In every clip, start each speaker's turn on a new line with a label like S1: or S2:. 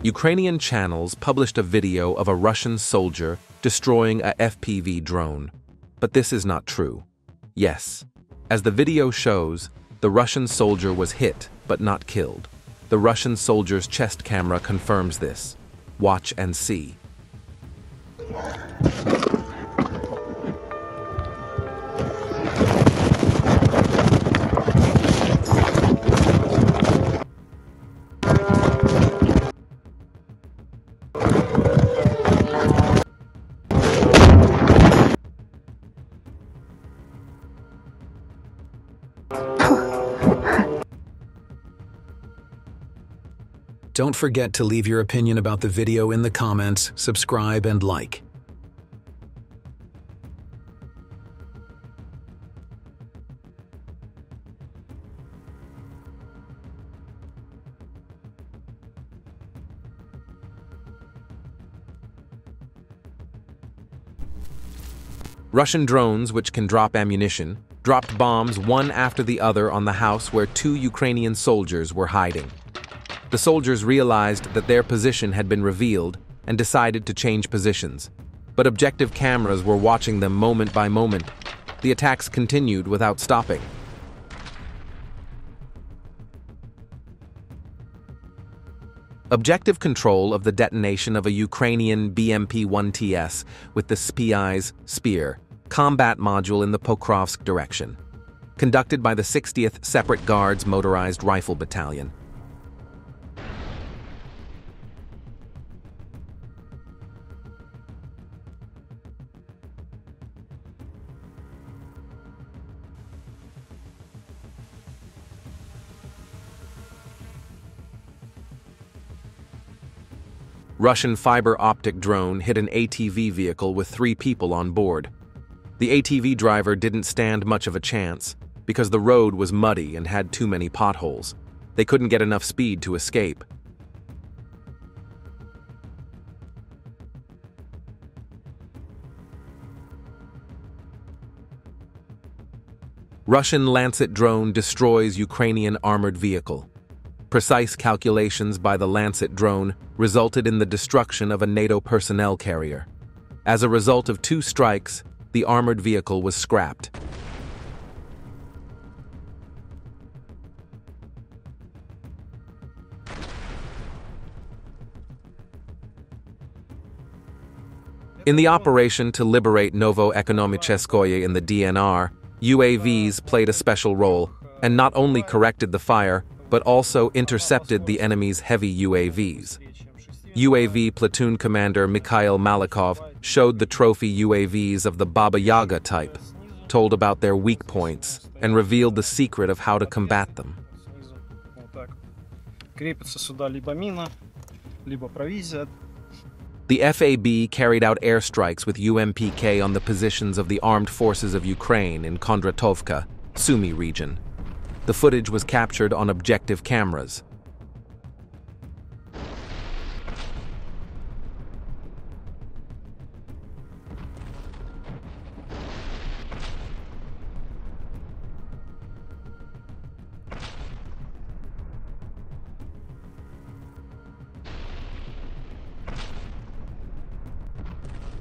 S1: Ukrainian channels published a video of a Russian soldier destroying a FPV drone. But this is not true. Yes, as the video shows, the Russian soldier was hit but not killed. The Russian soldier's chest camera confirms this. Watch and see.
S2: Don't forget to leave your opinion about the video in the comments, subscribe, and like.
S1: Russian drones, which can drop ammunition, dropped bombs one after the other on the house where 2 Ukrainian soldiers were hiding. The soldiers realized that their position had been revealed and decided to change positions. But objective cameras were watching them moment by moment. The attacks continued without stopping. Objective control of the detonation of a Ukrainian BMP-1TS with the SPI's Spear combat module in the Pokrovsk direction, conducted by the 60th Separate Guards Motorized Rifle Battalion. Russian fiber optic drone hit an ATV vehicle with 3 people on board. The ATV driver didn't stand much of a chance because the road was muddy and had too many potholes. They couldn't get enough speed to escape. Russian Lancet drone destroys Ukrainian armored vehicle. Precise calculations by the Lancet drone resulted in the destruction of a NATO personnel carrier. As a result of 2 strikes, the armored vehicle was scrapped. In the operation to liberate Novo-Ekonomicheskoye in the DNR, UAVs played a special role and not only corrected the fire, but also intercepted the enemy's heavy UAVs. UAV platoon commander Mikhail Malikov showed the trophy UAVs of the Baba Yaga type, told about their weak points, and revealed the secret of how to combat them. The FAB carried out airstrikes with UMPK on the positions of the armed forces of Ukraine in Kondratovka, Sumy region. The footage was captured on objective cameras.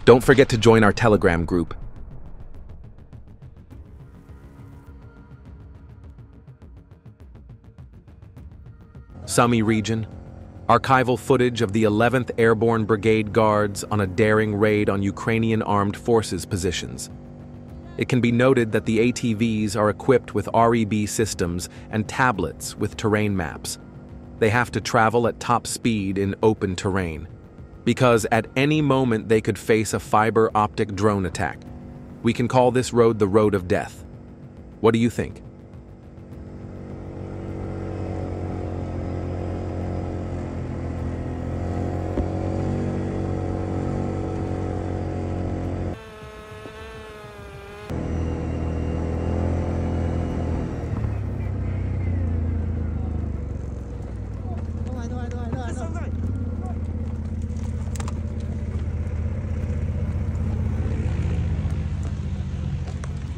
S1: Don't forget to join our Telegram group. Sumy region. Archival footage of the 11th Airborne Brigade Guards on a daring raid on Ukrainian armed forces positions. It can be noted that the ATVs are equipped with REB systems and tablets with terrain maps. They have to travel at top speed in open terrain, because at any moment they could face a fiber optic drone attack. We can call this road the road of death. What do you think?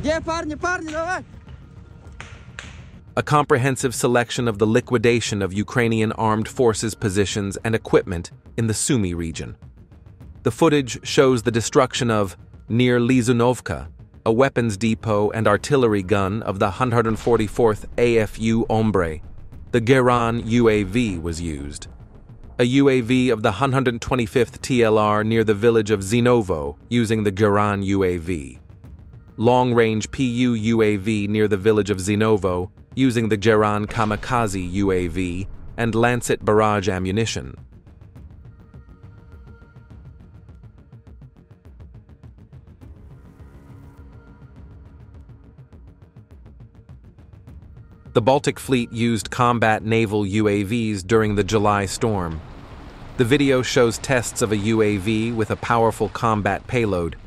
S3: Где парни, давай!
S1: a comprehensive selection of the liquidation of Ukrainian armed forces positions and equipment in the Sumy region. The footage shows the destruction of, near Lizunovka, a weapons depot and artillery gun of the 144th AFU Ombre. The Geran UAV was used. A UAV of the 125th TLR near the village of Zinovo using the Geran UAV. Long-range PU UAV near the village of Zinovo using the Geran Kamikaze UAV and Lancet barrage ammunition. The Baltic Fleet used combat naval UAVs during the July storm. The video shows tests of a UAV with a powerful combat payload.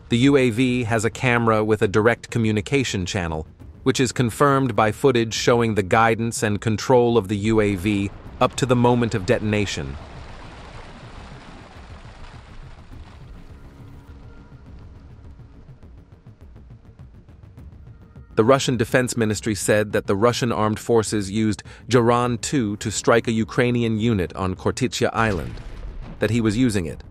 S1: The UAV has a camera with a direct communication channel, which is confirmed by footage showing the guidance and control of the UAV up to the moment of detonation. The Russian Defense Ministry said that the Russian armed forces used Geran-2 to strike a Ukrainian unit on Khortytsia Island, that he was using it.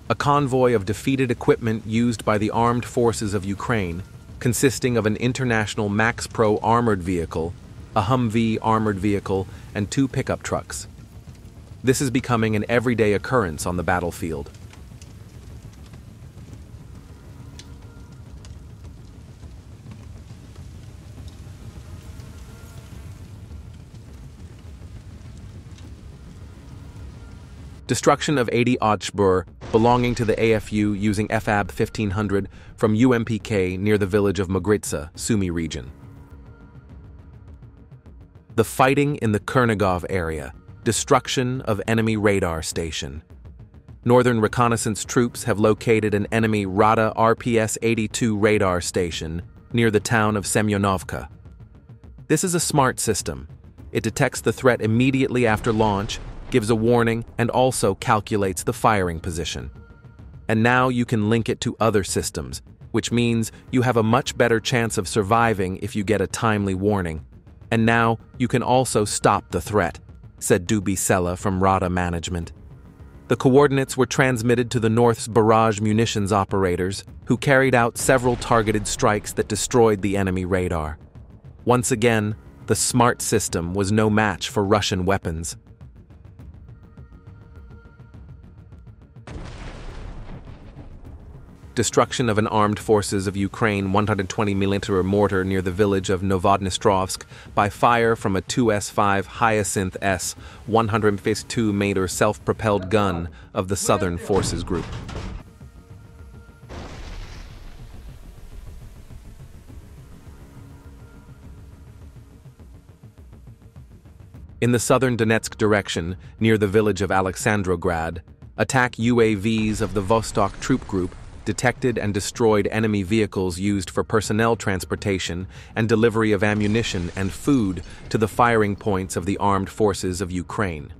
S1: A convoy of defeated equipment used by the armed forces of Ukraine, consisting of an international Max Pro armored vehicle, a Humvee armored vehicle, and 2 pickup trucks. This is becoming an everyday occurrence on the battlefield. Destruction of 80 Otschbur belonging to the AFU using FAB 1500 from UMPK near the village of Mogritsa, Sumy region. The fighting in the Kernigov area. Destruction of enemy radar station. Northern reconnaissance troops have located an enemy Rada RPS-82 radar station near the town of Semyonovka. This is a smart system. It detects the threat immediately after launch, gives a warning, and also calculates the firing position. And now you can link it to other systems, which means you have a much better chance of surviving if you get a timely warning. And now you can also stop the threat, said Dubi Sela from Rada Management. The coordinates were transmitted to the North's barrage munitions operators, who carried out several targeted strikes that destroyed the enemy radar. Once again, the smart system was no match for Russian weapons. Destruction of an armed forces of Ukraine 120mm mortar near the village of Novodnestrovsk by fire from a 2S5 Hyacinth S 152mm self-propelled gun of the Southern Forces Group. In the southern Donetsk direction, near the village of Alexandrograd, attack UAVs of the Vostok Troop Group detected and destroyed enemy vehicles used for personnel transportation and delivery of ammunition and food to the firing points of the armed forces of Ukraine.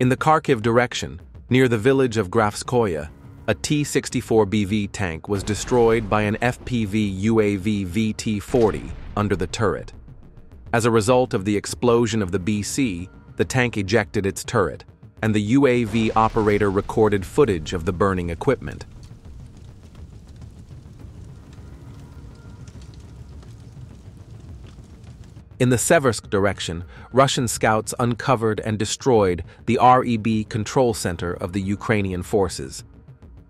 S1: In the Kharkiv direction, near the village of Grafskoye, a T-64BV tank was destroyed by an FPV UAV VT-40 under the turret. As a result of the explosion of the BC, the tank ejected its turret, and the UAV operator recorded footage of the burning equipment. In the Seversk direction, Russian scouts uncovered and destroyed the REB control center of the Ukrainian forces.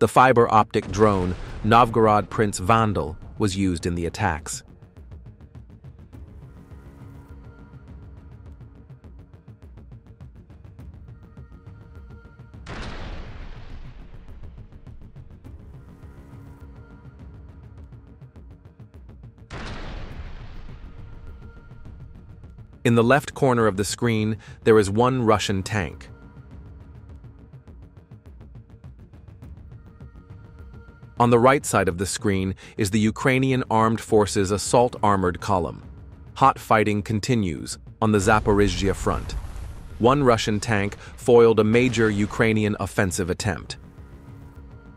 S1: The fiber-optic drone Novgorod Prince Vandal was used in the attacks. In the left corner of the screen, there is one Russian tank. On the right side of the screen is the Ukrainian Armed Forces Assault Armored Column. Hot fighting continues on the Zaporizhzhia front. One Russian tank foiled a major Ukrainian offensive attempt.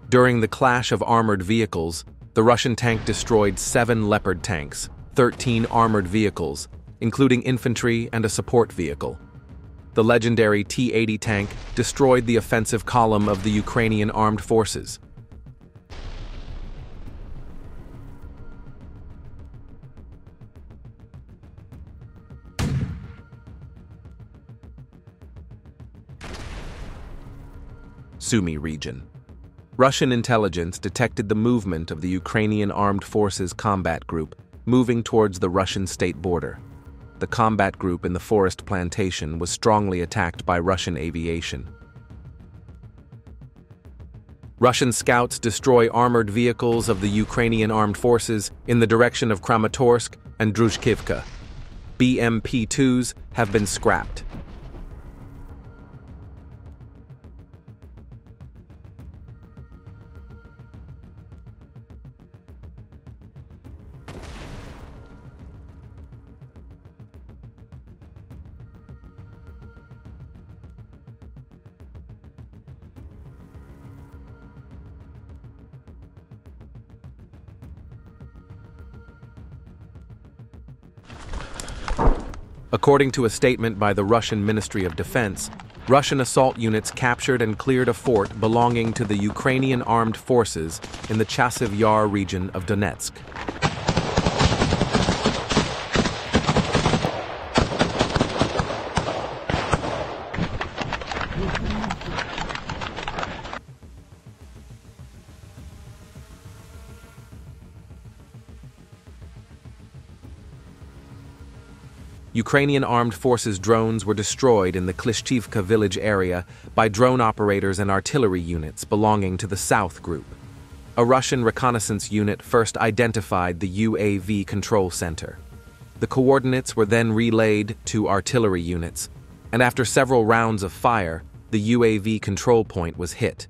S1: During the clash of armored vehicles, the Russian tank destroyed 7 Leopard tanks, 13 armored vehicles, including infantry and a support vehicle. The legendary T-80 tank destroyed the offensive column of the Ukrainian armed forces. Sumy region. Russian intelligence detected the movement of the Ukrainian Armed Forces combat group moving towards the Russian state border. The combat group in the forest plantation was strongly attacked by Russian aviation. Russian scouts destroy armored vehicles of the Ukrainian Armed Forces in the direction of Kramatorsk and Druzhkivka. BMP-2s have been scrapped. According to a statement by the Russian Ministry of Defense, Russian assault units captured and cleared a fort belonging to the Ukrainian Armed Forces in the Chasiv Yar region of Donetsk. Ukrainian Armed Forces drones were destroyed in the Klishchivka village area by drone operators and artillery units belonging to the South Group. A Russian reconnaissance unit first identified the UAV control center. The coordinates were then relayed to artillery units, and after several rounds of fire, the UAV control point was hit.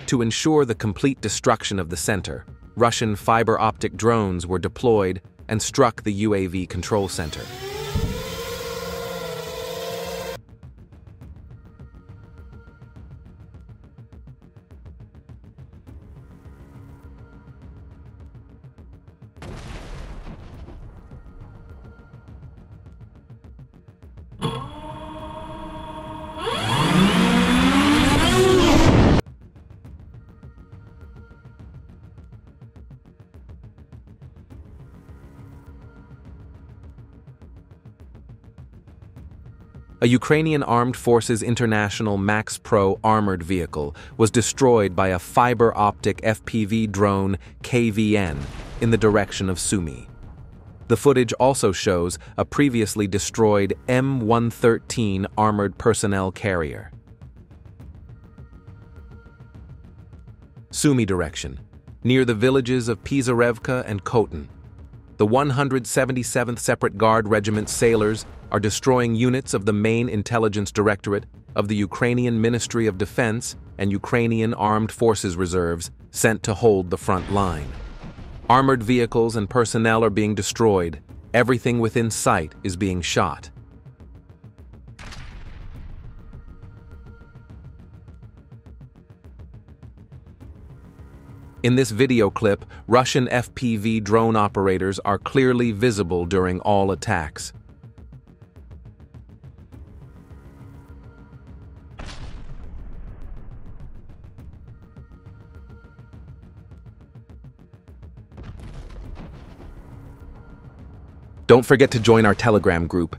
S1: To ensure the complete destruction of the center, Russian fiber optic drones were deployed and struck the UAV control center. A Ukrainian Armed Forces International Max Pro armored vehicle was destroyed by a fiber-optic FPV drone KVN in the direction of Sumy. The footage also shows a previously destroyed M113 armored personnel carrier. Sumy direction, near the villages of Pizarevka and Khotin. The 177th Separate Guard Regiment sailors are destroying units of the main intelligence directorate of the Ukrainian Ministry of Defense and Ukrainian Armed Forces Reserves sent to hold the front line. Armored vehicles and personnel are being destroyed. Everything within sight is being shot. In this video clip, Russian FPV drone operators are clearly visible during all attacks. Don't forget to join our Telegram group.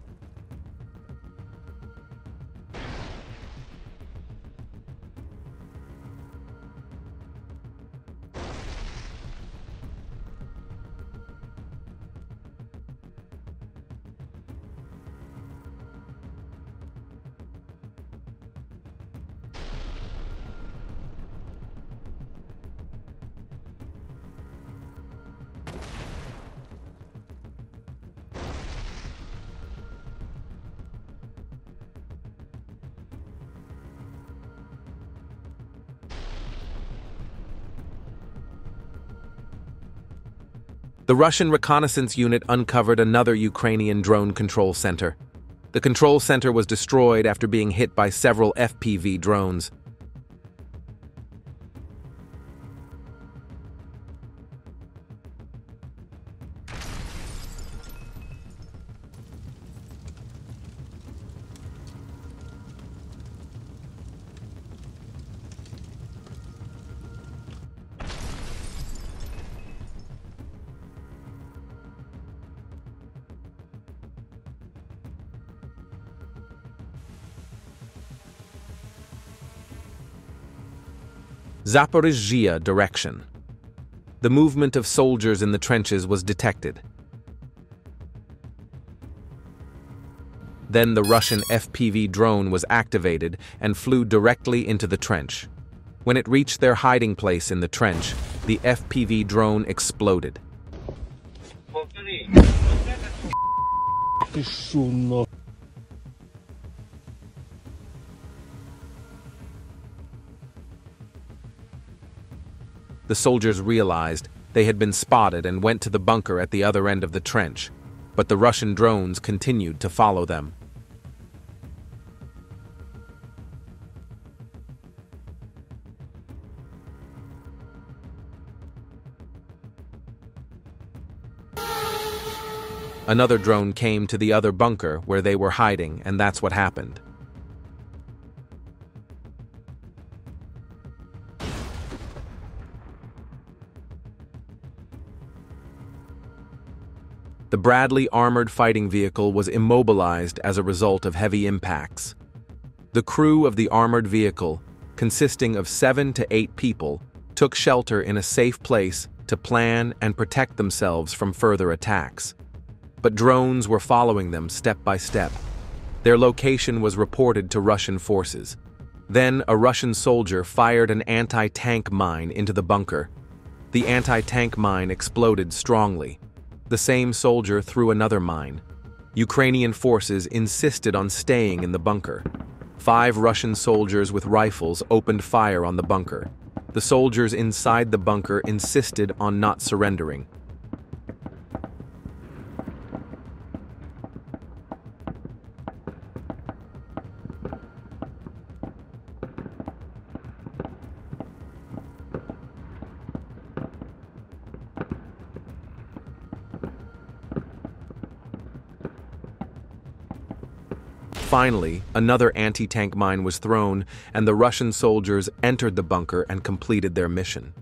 S1: The Russian reconnaissance unit uncovered another Ukrainian drone control center. The control center was destroyed after being hit by several FPV drones. Zaporizhzhia direction. The movement of soldiers in the trenches was detected. Then the Russian FPV drone was activated and flew directly into the trench. When it reached their hiding place in the trench, the FPV drone exploded. The soldiers realized they had been spotted and went to the bunker at the other end of the trench, but the Russian drones continued to follow them. Another drone came to the other bunker where they were hiding, and that's what happened. The Bradley armored fighting vehicle was immobilized as a result of heavy impacts. The crew of the armored vehicle, consisting of 7 to 8 people, took shelter in a safe place to plan and protect themselves from further attacks. But drones were following them step by step. Their location was reported to Russian forces. Then a Russian soldier fired an anti-tank mine into the bunker. The anti-tank mine exploded strongly. The same soldier threw another mine. Ukrainian forces insisted on staying in the bunker. 5 Russian soldiers with rifles opened fire on the bunker. The soldiers inside the bunker insisted on not surrendering. Finally, another anti-tank mine was thrown, and the Russian soldiers entered the bunker and completed their mission.